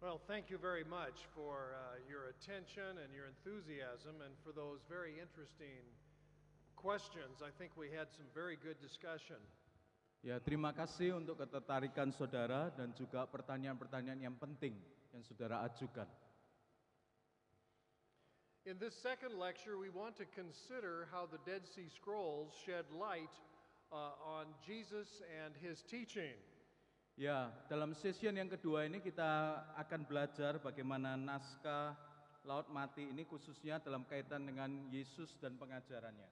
Well, thank you very much for your attention and your enthusiasm and for those very interesting questions. I think we had some very good discussion. Ya, terima kasih untuk ketertarikan saudara dan juga pertanyaan-pertanyaan yang penting yang saudara ajukan. In this second lecture, we want to consider how the Dead Sea Scrolls shed light on Jesus and his teaching. Ya, dalam session yang kedua ini kita akan belajar bagaimana naskah Laut Mati ini khususnya dalam kaitan dengan Yesus dan pengajarannya.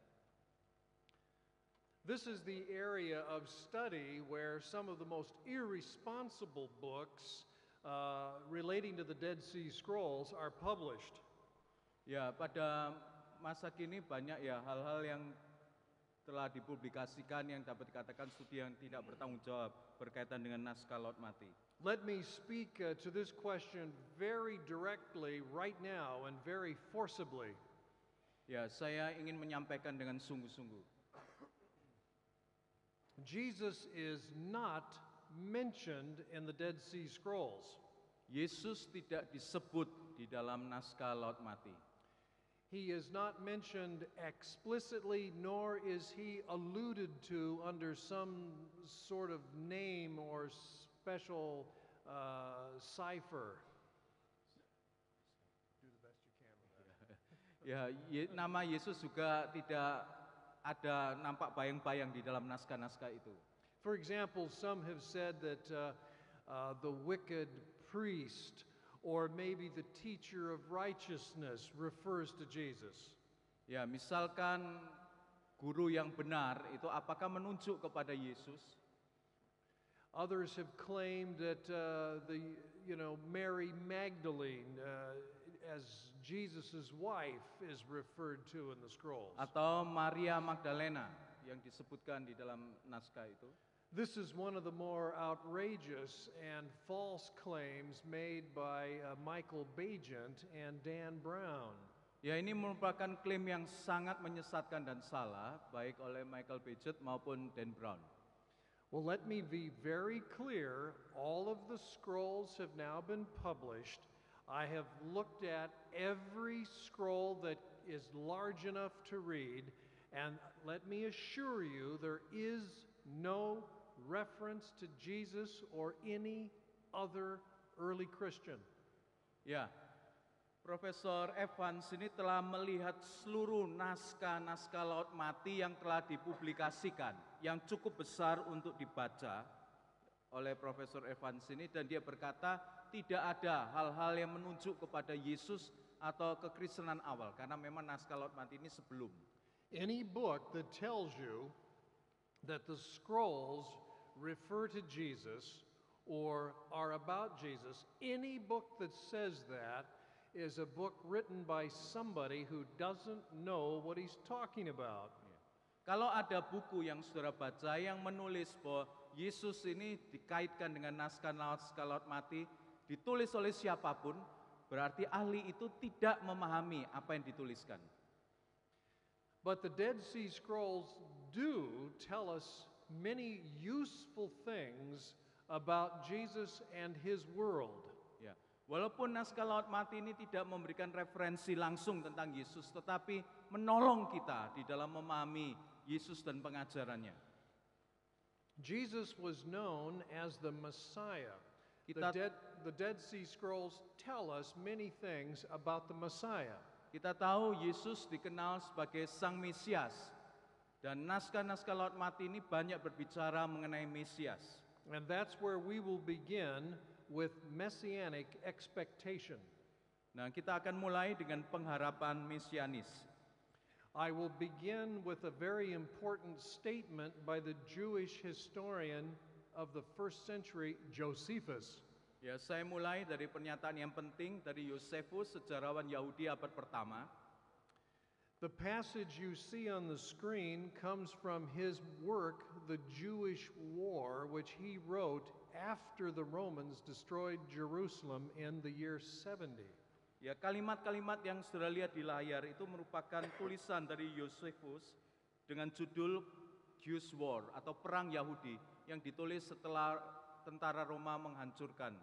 This is the area of study where some of the most irresponsible books relating to the Dead Sea Scrolls are published. Ya, pada masa kini banyak ya hal-hal yang telah dipublikasikan yang dapat dikatakan studi yang tidak bertanggung jawab berkaitan dengan naskah Laut Mati. Let me speak to this question very directly right now and very forcibly. Ya, saya ingin menyampaikan dengan sungguh-sungguh. Jesus is not mentioned in the Dead Sea Scrolls. Yesus tidak disebut di dalam naskah Laut Mati. He is not mentioned explicitly, nor is he alluded to under some sort of name or special cipher. Do the best you can with that. Ya, nama Yesus juga tidak ada nampak bayang-bayang di dalam naskah-naskah itu. For example, some have said that the wicked priest or maybe the teacher of righteousness refers to Jesus. Ya, misalkan guru yang benar itu apakah menunjuk kepada Yesus? Others have claimed that Mary Magdalene as Jesus's wife is referred to in the scrolls. Atau Maria Magdalena yang disebutkan di dalam naskah itu. This is one of the more outrageous and false claims made by Michael Bagent and Dan Brown. Ya, ini merupakan klaim yang sangat menyesatkan dan salah baik oleh Michael Bagent maupun Dan Brown. Well, let me be very clear. All of the scrolls have now been published. I have looked at every scroll that is large enough to read, and let me assure you there is no reference to Jesus or any other early Christian. Ya, Profesor Evans ini telah melihat seluruh naskah-naskah Laut Mati yang telah dipublikasikan, yang cukup besar untuk dibaca oleh Profesor Evans ini, dan dia berkata tidak ada hal-hal yang menunjuk kepada Yesus atau kekristenan awal, karena memang naskah Laut Mati ini sebelum. Any book that tells you that the scrolls refer to Jesus or are about Jesus, any book that says that is a book written by somebody who doesn't know what he's talking about. Kalau ada buku yang saudara baca yang menulis bahwa Yesus ini dikaitkan dengan naskah-naskah Laut Mati, ditulis oleh siapapun, berarti ahli itu tidak memahami apa yang dituliskan. But the Dead Sea Scrolls do tell us many useful things about Jesus and his world. Ya, walaupun naskah Laut Mati ini tidak memberikan referensi langsung tentang Yesus, tetapi menolong kita di dalam memahami Yesus dan pengajarannya. Jesus was known as the Messiah. The Dead Sea Scrolls tell us many things about the Messiah. Kita tahu Yesus dikenal sebagai Sang Mesias, dan naskah-naskah Laut Mati ini banyak berbicara mengenai Mesias. And that's where we will begin with messianic expectation. Nah, kita akan mulai dengan pengharapan mesianis. I will begin with a very important statement by the Jewish historian of the first century, Josephus. Ya, saya mulai dari pernyataan yang penting dari Yosefus, sejarawan Yahudi abad pertama. The passage you see on the screen comes from his work, The Jewish War, which he wrote after the Romans destroyed Jerusalem in the year 70. Ya, kalimat-kalimat yang saudara lihat di layar itu merupakan tulisan dari Yosefus dengan judul Jewish War atau Perang Yahudi yang ditulis setelah tentara Roma menghancurkan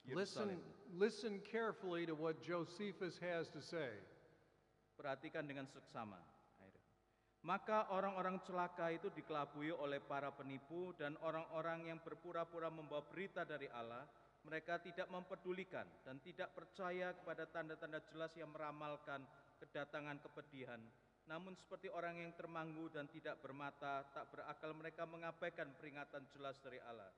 Yerusalem. Listen carefully to what Josephus has to say. Perhatikan dengan seksama. Maka orang-orang celaka itu dikelabui oleh para penipu dan orang-orang yang berpura-pura membawa berita dari Allah. Mereka tidak mempedulikan dan tidak percaya kepada tanda-tanda jelas yang meramalkan kedatangan kepedihan. Namun seperti orang yang termanggu dan tidak bermata, tak berakal, mereka mengabaikan peringatan jelas dari Allah.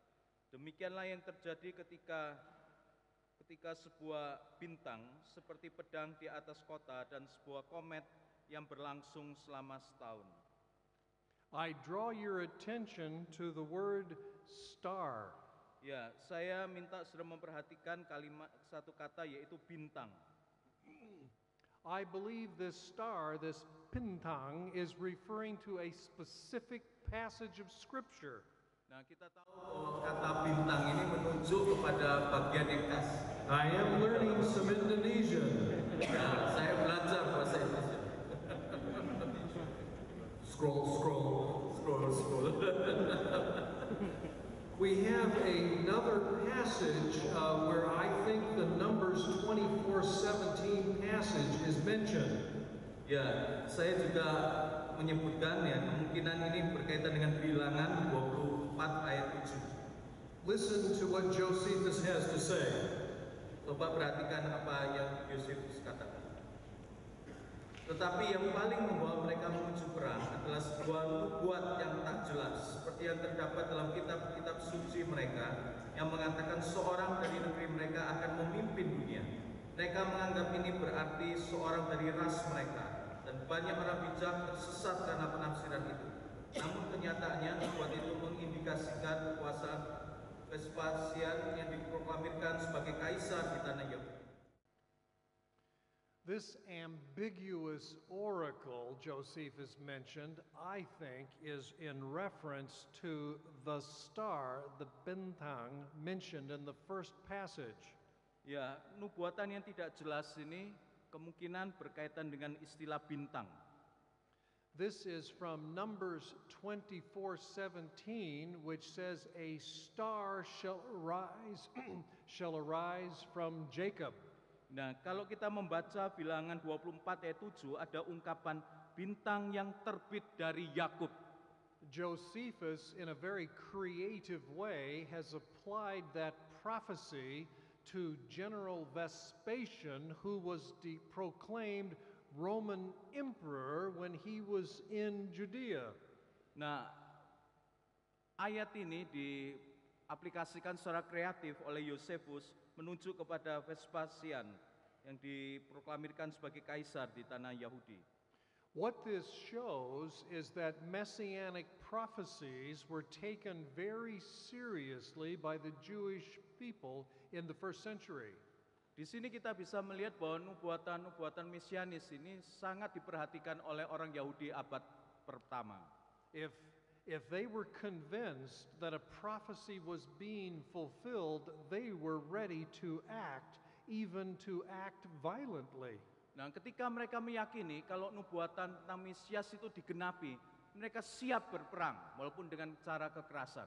Demikianlah yang terjadi ketika sebuah bintang seperti pedang di atas kota dan sebuah komet yang berlangsung selama setahun. I draw your attention to the word star. Ya, saya minta saudara memperhatikan kalimat satu kata yaitu bintang. I believe this star, this bintang, is referring to a specific passage of Scripture. Nah, kita tahu bahwa kata bintang ini menunjuk kepada bagian yang khas. I am learning some Indonesian. Nah, saya belajar bahasa Indonesia. Scroll. We have another passage where I think the Numbers 24:17 passage is mentioned. Ya, saya juga menyebutkan ya kemungkinan ini berkaitan dengan bilangan 24 ayat 7. Listen to what Josephus has to say. Coba perhatikan apa yang Yosefus katakan. Tetapi yang paling membawa mereka menuju perang adalah sebuah nubuat yang tak jelas, seperti yang terdapat dalam kitab-kitab suci mereka, yang mengatakan seorang dari negeri mereka akan memimpin dunia. Mereka menganggap ini berarti seorang dari ras mereka, dan banyak orang bijak tersesat karena penafsiran itu. Namun kenyataannya nubuat itu mengindikasikan kekuasaan Vespasian yang diproklamirkan sebagai kaisar di tanah Yahudi. This ambiguous oracle Josephus mentioned, I think, is in reference to the star, the bintang, mentioned in the first passage. Ya, nubuatan yang tidak jelas ini kemungkinan berkaitan dengan istilah bintang. This is from Numbers 24:17, which says, "A star shall arise from Jacob." Nah, kalau kita membaca bilangan 24 ayat 7, ada ungkapan bintang yang terbit dari Yakub. Josephus, in a very creative way, has applied that prophecy to General Vespasian, who was proclaimed Roman emperor when he was in Judea. Nah, ayat ini diaplikasikan secara kreatif oleh Yosefus menunjuk kepada Vespasian yang diproklamirkan sebagai kaisar di tanah Yahudi. What this shows is that messianic prophecies were taken very seriously by the Jewish people in the first century. Di sini kita bisa melihat bahwa nubuatan mesianis ini sangat diperhatikan oleh orang Yahudi abad pertama. If they were convinced that a prophecy was being fulfilled, they were ready to act, even to act violently. Nah, ketika mereka meyakini kalau nubuatan tentang Mesias itu digenapi, mereka siap berperang walaupun dengan cara kekerasan.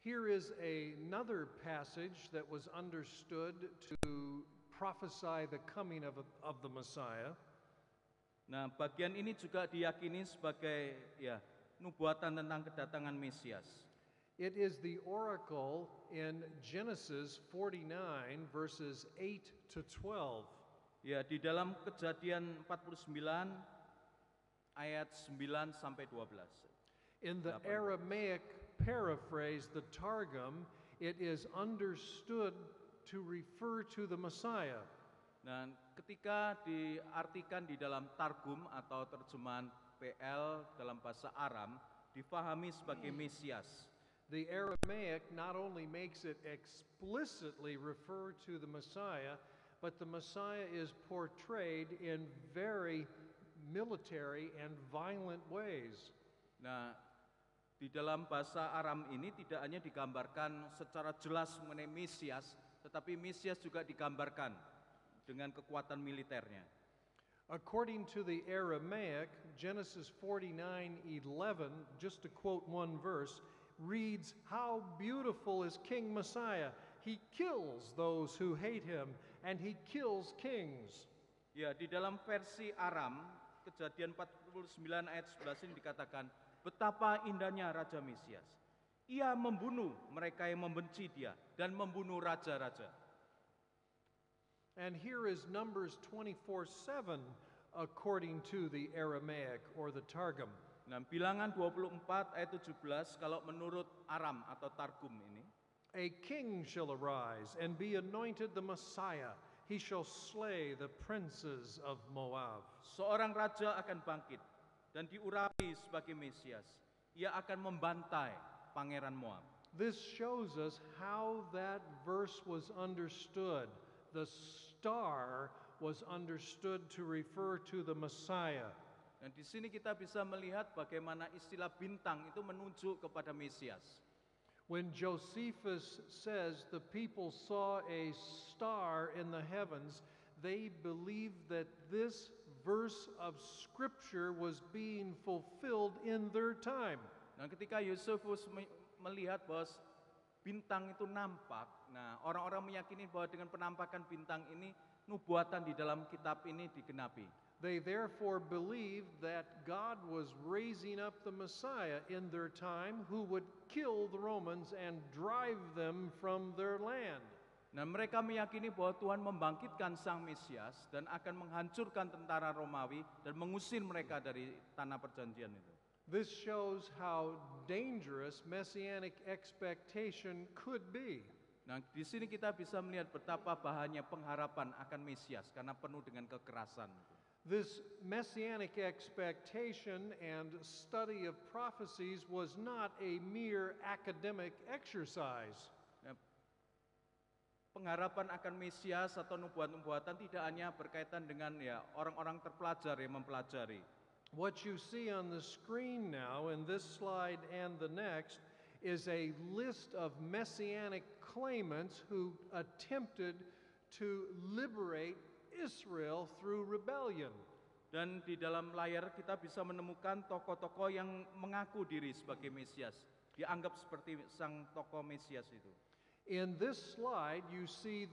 Here is another passage that was understood to prophesy the coming of the Messiah. Nah, bagian ini juga diyakini sebagai nubuatan tentang kedatangan Mesias. It is the oracle in Genesis 49 verses 8 to 12. Ya, di dalam Kejadian 49 ayat 9 sampai 12. In the Aramaic paraphrase, the Targum, it is understood to refer to the Messiah. Dan ketika diartikan di dalam Targum atau terjemahan PL dalam bahasa Aram, difahami sebagai Mesias. The Aramaic not only makes it explicitly refer to the Messiah, but the Messiah is portrayed in very military and violent ways. Nah, di dalam bahasa Aram ini tidak hanya digambarkan secara jelas mengenai Mesias, tetapi Mesias juga digambarkan dengan kekuatan militernya. According to the Aramaic, Genesis 49:11, just to quote one verse, reads, "How beautiful is King Messiah! He kills those who hate him, and he kills kings. Ya, di dalam versi Aram, Kejadian 49 ayat 11 ini dikatakan, betapa indahnya Raja Mesias. Ia membunuh mereka yang membenci dia dan membunuh raja-raja. And here is Numbers 24:7 according to the Aramaic or the Targum. Nah, Bilangan 24 ayat 17 kalau menurut Aram atau Targum ini. A king shall arise and be anointed the Messiah. He shall slay the princes of Moab. Seorang raja akan bangkit dan diurapi sebagai Mesias. Ia akan membantai pangeran Moab. This shows us how that verse was understood. The star was understood to refer to the Messiah. Dan di sini kita bisa melihat bagaimana istilah bintang itu menunjuk kepada Mesias. When Josephus says the people saw a star in the heavens, they believed that this verse of Scripture was being fulfilled in their time. Nah, ketika Josephus melihat bahwa bintang itu nampak, nah orang-orang meyakini bahwa dengan penampakan bintang ini, nubuatan di dalam kitab ini digenapi. They therefore believed that God was raising up the Messiah in their time who would kill the Romans and drive them from their land. Nah, mereka meyakini bahwa Tuhan membangkitkan Sang Mesias dan akan menghancurkan tentara Romawi dan mengusir mereka dari tanah perjanjian itu. This shows how dangerous messianic expectation could be. Nah, di sini kita bisa melihat betapa bahayanya pengharapan akan Mesias karena penuh dengan kekerasan. This messianic expectation and study of prophecies was not a mere academic exercise. Nah, pengharapan akan Mesias atau nubuatan-nubuatan tidak hanya berkaitan dengan orang-orang terpelajar yang mempelajari. What you see on the screen now in this slide and the next is a list of messianic claimants who attempted to liberate Israel through rebellion. Dan di dalam layar kita bisa menemukan tokoh-tokoh yang mengaku diri sebagai Mesias, dianggap seperti sang tokoh Mesias itu. In this slide you see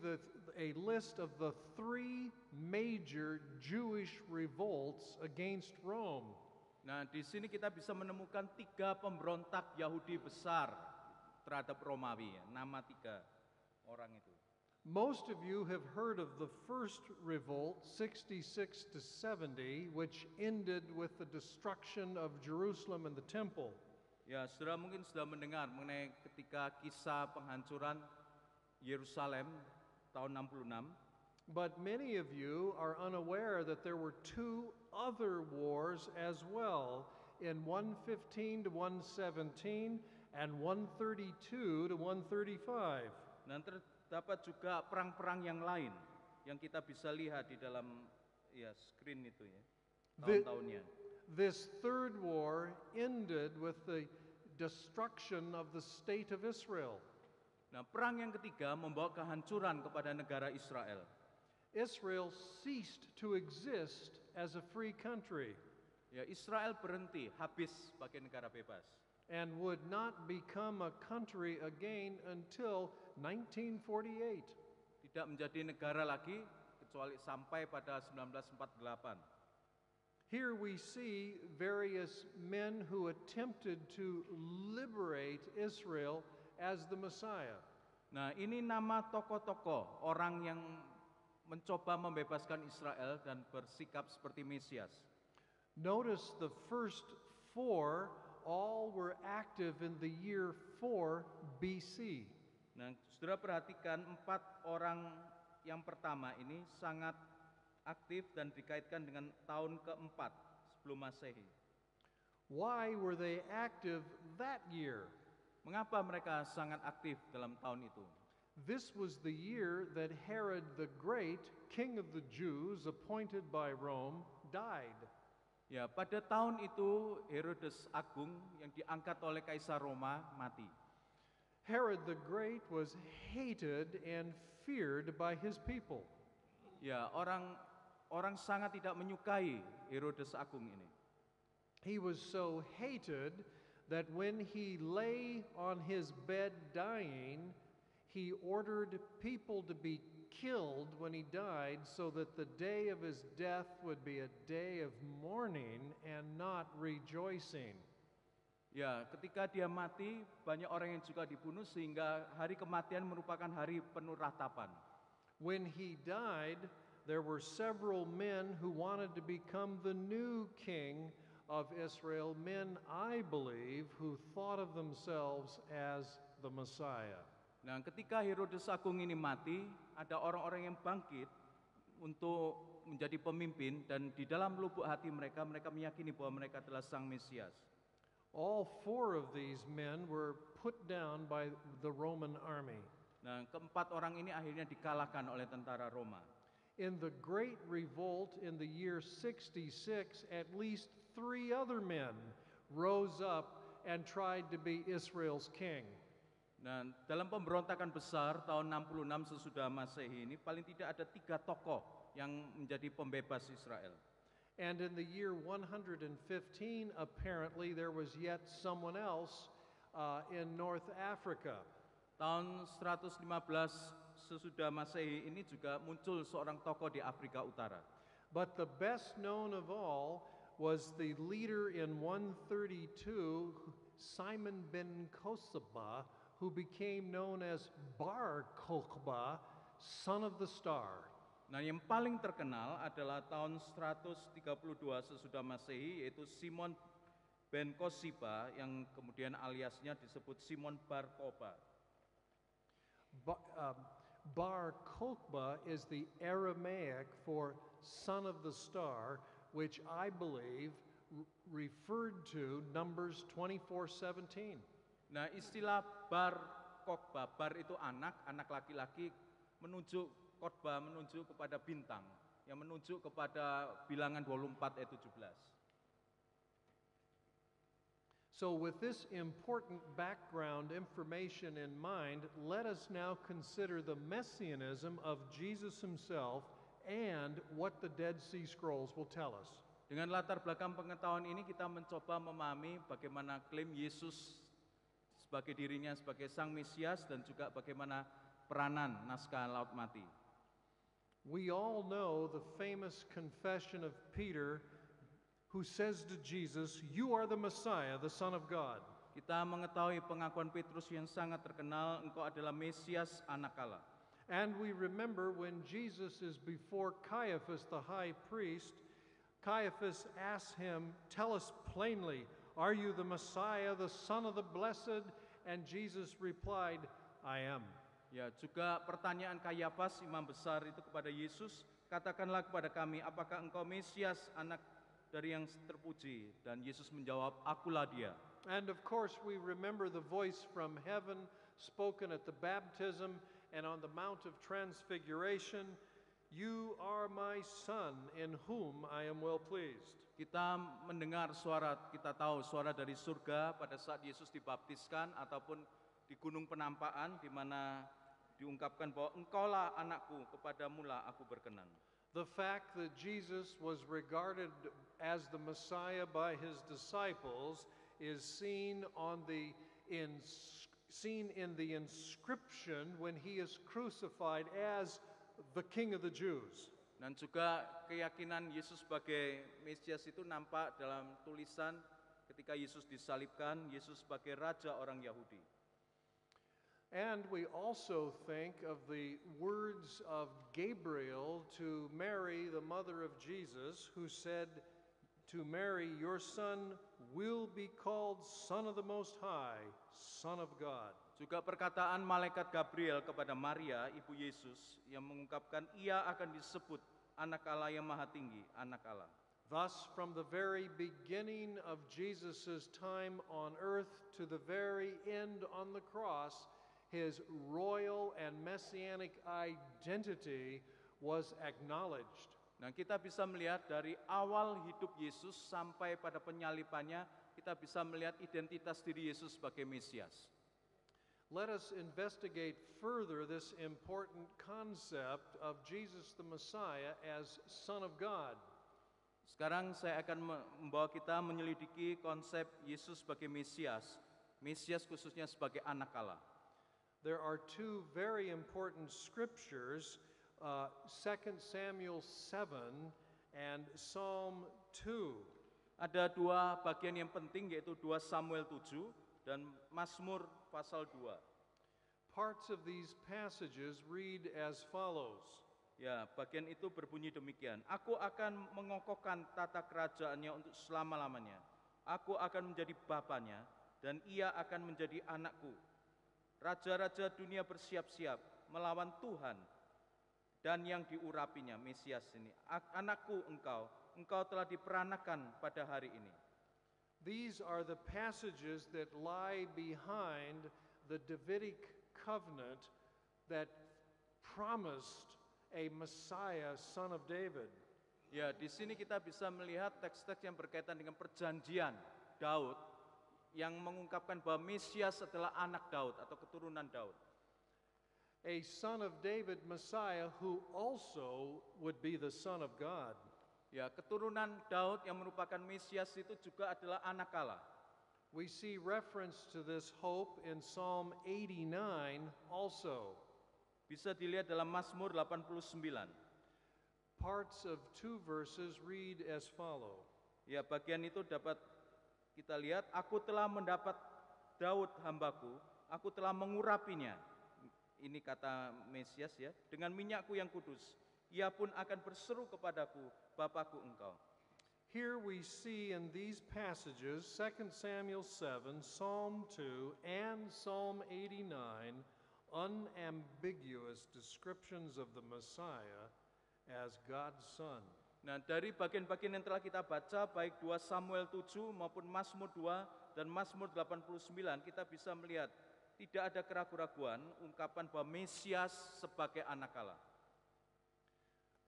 a list of the three major Jewish revolts against Rome. Nah, di sini kita bisa menemukan 3 pemberontak Yahudi besar terhadap Romawi, nama 3 orang itu. Most of you have heard of the first revolt, 66 to 70, which ended with the destruction of Jerusalem and the temple. Ya, saudara mungkin sudah mendengar mengenai ketika kisah penghancuran Yerusalem tahun 66. But many of you are unaware that there were 2 other wars as well in 115 to 117 and 132 to 135. Dan terdapat juga perang-perang yang lain yang kita bisa lihat di dalam screen itu ya, tahun-tahunnya. This third war ended with the destruction of the state of Israel. Nah, perang yang ketiga membawa kehancuran kepada negara Israel. Israel ceased to exist as a free country. Ya, Israel berhenti, habis sebagai negara bebas. And would not become a country again until 1948. Tidak menjadi negara lagi kecuali sampai pada 1948. Here we see various men who attempted to liberate Israel as the Messiah. Nah, ini nama tokoh-tokoh orang yang mencoba membebaskan Israel dan bersikap seperti Mesias. Notice the first 4 all were active in the year 4 BC. Nah, saudara perhatikan 4 orang yang pertama ini sangat aktif dan dikaitkan dengan tahun keempat sebelum Masehi. Why were they active that year? Mengapa mereka sangat aktif dalam tahun itu? This was the year that Herod the Great, king of the Jews, appointed by Rome, died. Ya, pada tahun itu Herodes Agung yang diangkat oleh Kaisar Roma mati. Herod the Great was hated and feared by his people. Ya, orang sangat tidak menyukai Herodes Agung ini. He was so hated that when he lay on his bed dying, He ordered people to be killed when he died so that the day of his death would be a day of mourning and not rejoicing. Ya, ketika dia mati, banyak orang yang juga dibunuh sehingga hari kematian merupakan hari penuh ratapan. When he died, there were several men who wanted to become the new king of Israel, men, I believe, who thought of themselves as the Messiah. Nah, ketika Herodes Agung ini mati, ada orang-orang yang bangkit untuk menjadi pemimpin dan di dalam lubuk hati mereka meyakini bahwa mereka adalah Sang Mesias. All four of these men were put down by the Roman army. Nah, keempat orang ini akhirnya dikalahkan oleh tentara Roma. In the Great Revolt in the year 66, at least 3 other men rose up and tried to be Israel's king. Nah, dalam pemberontakan besar tahun 66 sesudah Masehi ini paling tidak ada 3 tokoh yang menjadi pembebas Israel. And in the year 115, apparently there was yet someone else in North Africa. Tahun 115 sesudah Masehi ini juga muncul seorang tokoh di Afrika Utara. But the best known of all was the leader in 132, Simon ben Kokhba, who became known as Bar Kokhba, son of the star. Nah, yang paling terkenal adalah tahun 132 sesudah Masehi, yaitu Simon ben Kokhba yang kemudian aliasnya disebut Simon Bar Kokhba. Bar Kokhba is the Aramaic for son of the star, which I believe referred to Numbers 24:17. Nah, istilah Bar Kokhba, bar itu anak laki-laki, menunjuk Kokhba menunjuk kepada bintang, yang menunjuk kepada bilangan 24 ayat 17. So with this important background information in mind, let us now consider the messianism of Jesus himself and what the Dead Sea Scrolls will tell us. Dengan latar belakang pengetahuan ini kita mencoba memahami bagaimana klaim Yesus sebagai dirinya sebagai Sang Mesias dan juga bagaimana peranan naskah Laut Mati. We all know the famous confession of Peter, who says to Jesus, "You are the Messiah, the Son of God." Kita mengetahui pengakuan Petrus yang sangat terkenal, engkau adalah Mesias, anak Allah. And we remember when Jesus is before Caiaphas, the high priest, Caiaphas asks him, "Tell us plainly, are you the Messiah, the Son of the Blessed?" And Jesus replied, "I am." Ya, juga pertanyaan Kayafas, imam besar itu kepada Yesus, katakanlah kepada kami, apakah engkau Mesias, anak dari yang terpuji? Dan Yesus menjawab, akulah dia. And of course we remember the voice from heaven spoken at the baptism and on the Mount of Transfiguration, "You are my son in whom I am well pleased." Kita mendengar suara, kita tahu suara dari surga pada saat Yesus dibaptiskan ataupun di Gunung Penampakan di mana diungkapkan bahwa engkaulah anakku, kepadamulah aku berkenan. The fact that Jesus was regarded as the Messiah by his disciples is seen in the inscription when he is crucified as the King of the Jews. Dan juga keyakinan Yesus sebagai Mesias itu nampak dalam tulisan ketika Yesus disalibkan, Yesus sebagai raja orang Yahudi. And we also think of the words of Gabriel to Mary, the mother of Jesus, who said to Mary, "Your son will be called Son of the Most High, Son of God." Juga perkataan malaikat Gabriel kepada Maria, ibu Yesus, yang mengungkapkan ia akan disebut anak Allah yang maha tinggi, anak Allah. Thus, from the very beginning of Jesus' time on earth to the very end on the cross, his royal and messianic identity was acknowledged. Nah, kita bisa melihat dari awal hidup Yesus sampai pada penyalibannya, kita bisa melihat identitas diri Yesus sebagai Mesias. Let us investigate further this important concept of Jesus the Messiah as Son of God. Sekarang saya akan membawa kita menyelidiki konsep Yesus sebagai Mesias, Mesias khususnya sebagai anak Allah. There are two very important scriptures, 2 Samuel 7 and Psalm 2. Ada dua bagian yang penting, yaitu 2 Samuel 7 dan Mazmur pasal 2. Parts of these passages read as follows. Ya, bagian itu berbunyi demikian. Aku akan mengokohkan tata kerajaannya untuk selama-lamanya. Aku akan menjadi bapanya dan ia akan menjadi anakku. Raja-raja dunia bersiap-siap melawan Tuhan dan yang diurapinya, Mesias ini. Anakku engkau telah diperanakan pada hari ini. These are the passages that lie behind the Davidic covenant that promised a Messiah, son of David. Ya, di sini kita bisa melihat teks-teks yang berkaitan dengan perjanjian Daud yang mengungkapkan bahwa Mesias adalah anak Daud atau keturunan Daud. A son of David Messiah who also would be the son of God. Ya, keturunan Daud yang merupakan Mesias itu juga adalah anak Allah. We see reference to this hope in Psalm 89 also. Bisa dilihat dalam Mazmur 89. Parts of 2 verses read as follow. Ya, bagian itu dapat kita lihat, aku telah mendapat Daud hambaku, aku telah mengurapinya. Ini kata Mesias ya, dengan minyakku yang kudus. Ia pun akan berseru kepadaku, Bapakku engkau. Here we see in these passages, 2 Samuel 7, Psalm 2, and Psalm 89, unambiguous descriptions of the Messiah as God's Son. Nah, dari bagian-bagian yang telah kita baca, baik 2 Samuel 7 maupun Mazmur 2 dan Mazmur 89, kita bisa melihat tidak ada keraguan-raguan ungkapan bahwa Mesias sebagai anak Allah.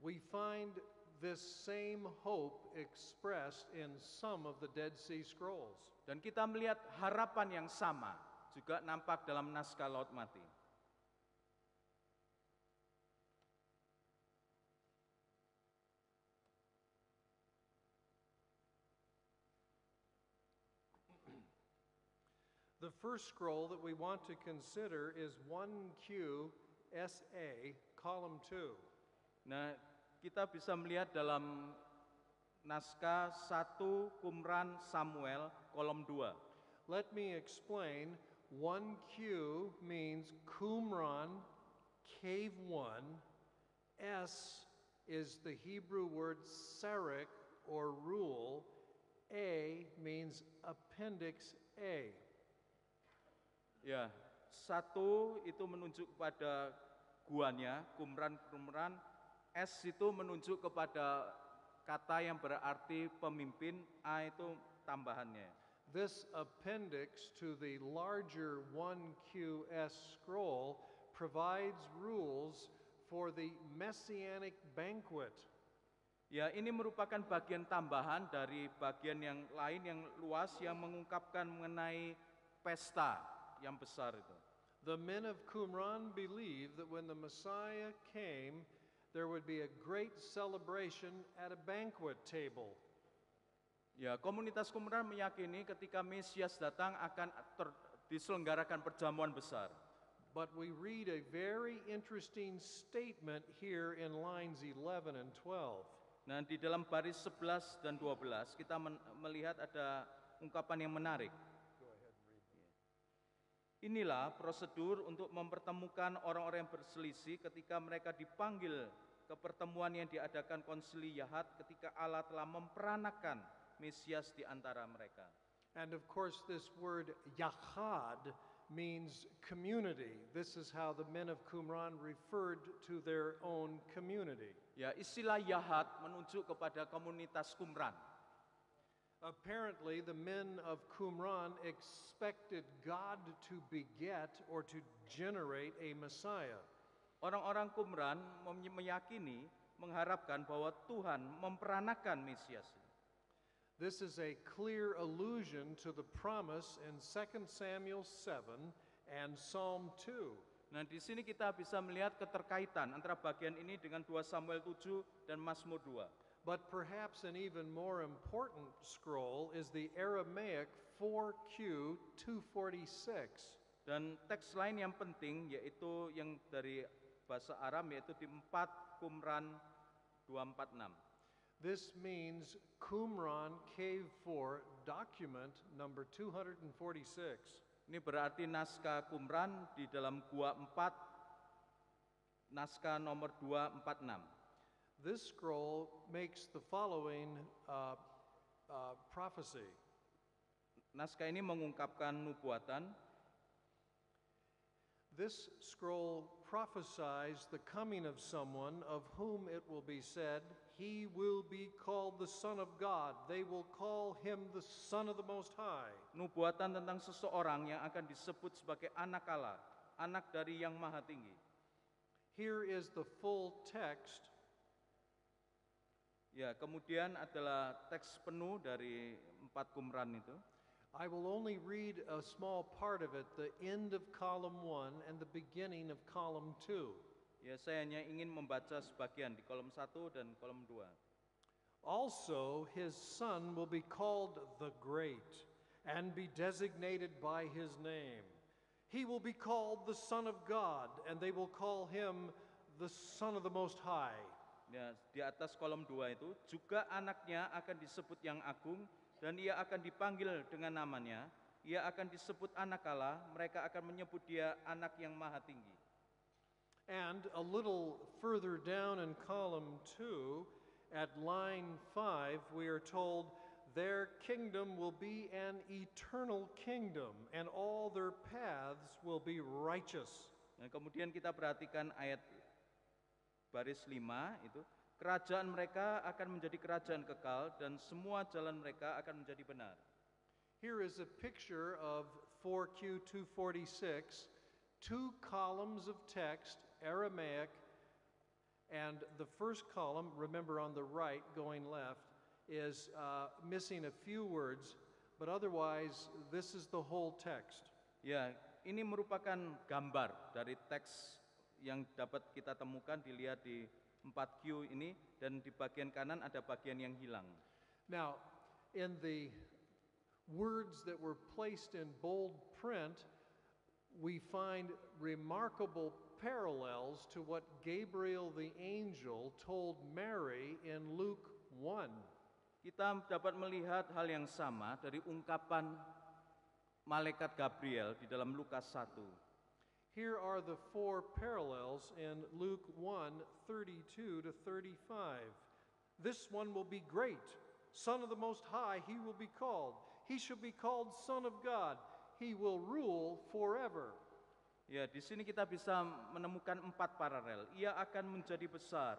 We find this same hope expressed in some of the Dead Sea Scrolls. Dan kita melihat harapan yang sama juga nampak dalam naskah Laut Mati. The first scroll that we want to consider is 1Q SA, column 2. Nah, kita bisa melihat dalam naskah 1 Qumran Samuel kolom 2. Let me explain. 1Q means Qumran, cave 1. S is the Hebrew word sarik or rule. A means appendix A. Ya, 1 itu menunjuk kepada guanya, Qumran. S itu menunjuk kepada kata yang berarti pemimpin, A itu tambahannya. This appendix to the larger 1QS scroll provides rules for the messianic banquet. Ya, ini merupakan bagian tambahan dari bagian yang lain yang luas yang mengungkapkan mengenai pesta yang besar itu. The men of Qumran believed that when the Messiah came, there would be a great celebration at a banquet table. Ya, komunitas Qumran meyakini ketika Mesias datang akan diselenggarakan perjamuan besar. But we read a very interesting statement here in lines 11 and 12. Nah, di dalam baris 11 dan 12 kita melihat ada ungkapan yang menarik. Inilah prosedur untuk mempertemukan orang-orang yang berselisih ketika mereka dipanggil ke pertemuan yang diadakan konsili Yahat ketika Allah telah memperanakan Mesias di antara mereka. And of course this word Yahad means community. This is how the men of Qumran referred to their own community. Ya, istilah Yahat menunjuk kepada komunitas Qumran. Apparently, the men of Qumran expected God to beget or to generate a Messiah. Orang-orang Qumran meyakini, mengharapkan bahwa Tuhan memperanakan Mesias. This is a clear allusion to the promise in 2 Samuel 7 and Psalm 2. Nah, di sini kita bisa melihat keterkaitan antara bagian ini dengan 2 Samuel 7 dan Mazmur 2. But perhaps an even more important scroll is the Aramaic 4Q 246. Dan teks lain yang penting yaitu yang dari bahasa Aram yaitu di 4 Qumran 246. This means Qumran Cave 4, document number 246. Ini berarti naskah Qumran di dalam Gua 4, naskah nomor 246. This scroll makes the following prophecy. Naskah ini mengungkapkan nubuatan. This scroll prophesies the coming of someone of whom it will be said, he will be called the Son of God. They will call him the Son of the Most High. Nubuatan tentang seseorang yang akan disebut sebagai anak Allah, anak dari yang maha tinggi. Here is the full text. Ya, kemudian adalah teks penuh dari 4 Qumran itu. I will only read a small part of it, the end of column 1 and the beginning of column 2. Ya, saya hanya ingin membaca sebagian di kolom 1 dan kolom 2. Also, his son will be called the Great and be designated by his name. He will be called the Son of God, and they will call him the Son of the Most High. Ya, di atas kolom 2 itu juga anaknya akan disebut yang agung dan ia akan dipanggil dengan namanya. Ia akan disebut anak Allah, mereka akan menyebut dia anak yang maha tinggi. And a little further down in column 2, at line 5, we are told, their kingdom will be an eternal kingdom, and all their paths will be righteous. Nah, kemudian kita perhatikan ayat baris 5 itu, kerajaan mereka akan menjadi kerajaan kekal dan semua jalan mereka akan menjadi benar. Here is a picture of 4Q 246, 2 columns of text, Aramaic, and the first column, remember on the right going left, is missing a few words, but otherwise this is the whole text. Ya, ini merupakan gambar dari teks yang dapat kita temukan, dilihat di 4Q ini, dan di bagian kanan ada bagian yang hilang. Now, in the words that were placed in bold print, we find remarkable parallels to what Gabriel the angel told Mary in Luke 1. Kita dapat melihat hal yang sama dari ungkapan malaikat Gabriel di dalam Lukas 1. Here are the 4 parallels in Luke 1, 32 to 35. This one will be great. Son of the Most High, he will be called. He shall be called Son of God. He will rule forever. Ya, di sini kita bisa menemukan 4 paralel. Ia akan menjadi besar,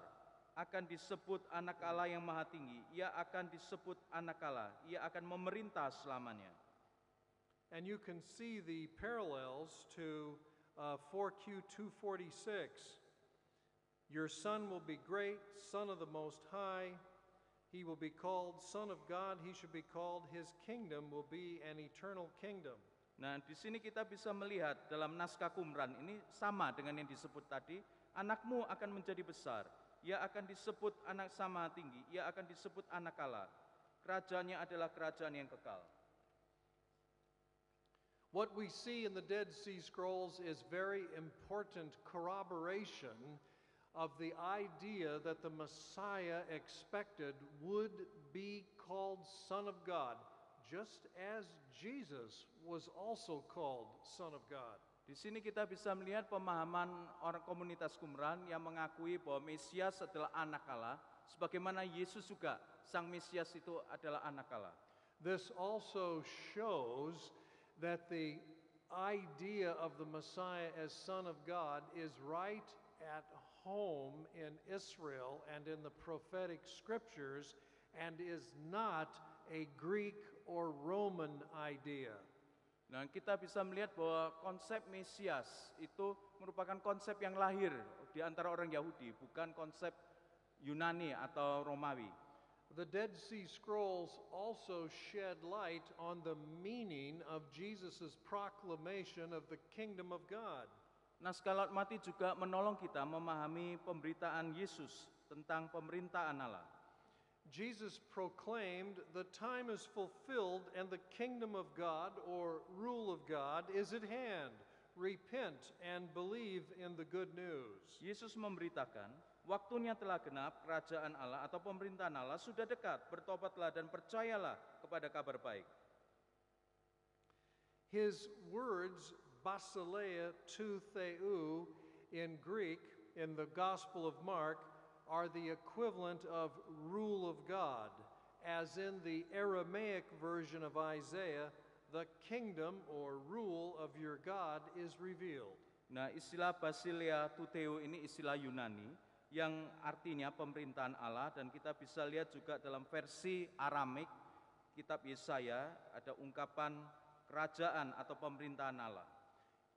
akan disebut anak Allah yang maha tinggi. Ia akan disebut anak Allah. Ia akan memerintah selamanya. And you can see the parallels to 4Q 246. Your son will be great, Son of the Most High. He will be called Son of God. He should be called, his kingdom will be an eternal kingdom. Nah, di sini kita bisa melihat dalam naskah Qumran ini sama dengan yang disebut tadi. Anakmu akan menjadi besar. Ia akan disebut anak sama tinggi. Ia akan disebut anak Allah. Kerajaannya adalah kerajaan yang kekal. What we see in the Dead Sea Scrolls is very important corroboration of the idea that the Messiah expected would be called Son of God, just as Jesus was also called Son of God. Di sini kita bisa melihat pemahaman orang komunitas Qumran yang mengakui bahwa Mesias adalah anak Allah, sebagaimana Yesus juga, Sang Mesias itu adalah anak Allah. This also shows that the idea of the Messiah as Son of God is right at home in Israel and in the prophetic scriptures and is not a Greek or Roman idea. Nah, kita bisa melihat bahwa konsep Mesias itu merupakan konsep yang lahir di antara orang Yahudi, bukan konsep Yunani atau Romawi. The Dead Sea Scrolls also shed light on the meaning of Jesus' proclamation of the kingdom of God. Naskah Laut Mati juga menolong kita memahami pemberitaan Yesus tentang pemerintahan Allah. Jesus proclaimed, the time is fulfilled and the kingdom of God or rule of God is at hand. repent and believe in the good news. Yesus memberitakan, waktunya telah genap, kerajaan Allah atau pemerintahan Allah sudah dekat, bertobatlah dan percayalah kepada kabar baik. His words, basileia tou theou, in Greek, in the Gospel of Mark, are the equivalent of rule of God, as in the Aramaic version of Isaiah, the kingdom or rule of your God is revealed. Nah, istilah basileia tuteo ini istilah Yunani yang artinya pemerintahan Allah, dan kita bisa lihat juga dalam versi Aramik kitab Yesaya ada ungkapan kerajaan atau pemerintahan Allah.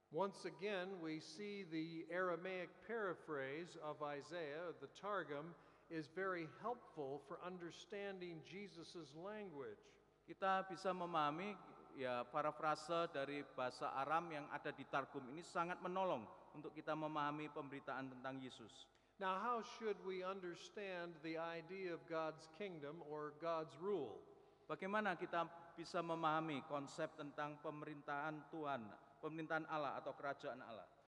Once again, we see the Aramaic paraphrase of Isaiah, the Targum, is very helpful for understanding Jesus' language. Kita bisa memahami ya parafrase dari bahasa Aram yang ada di Targum ini sangat menolong untuk kita memahami pemberitaan tentang Yesus. Now, how should we understand the idea of God's kingdom or God's rule? Bagaimana kita bisa memahami konsep tentang pemerintahan Tuhan, pemerintahan Allah atau kerajaan Allah?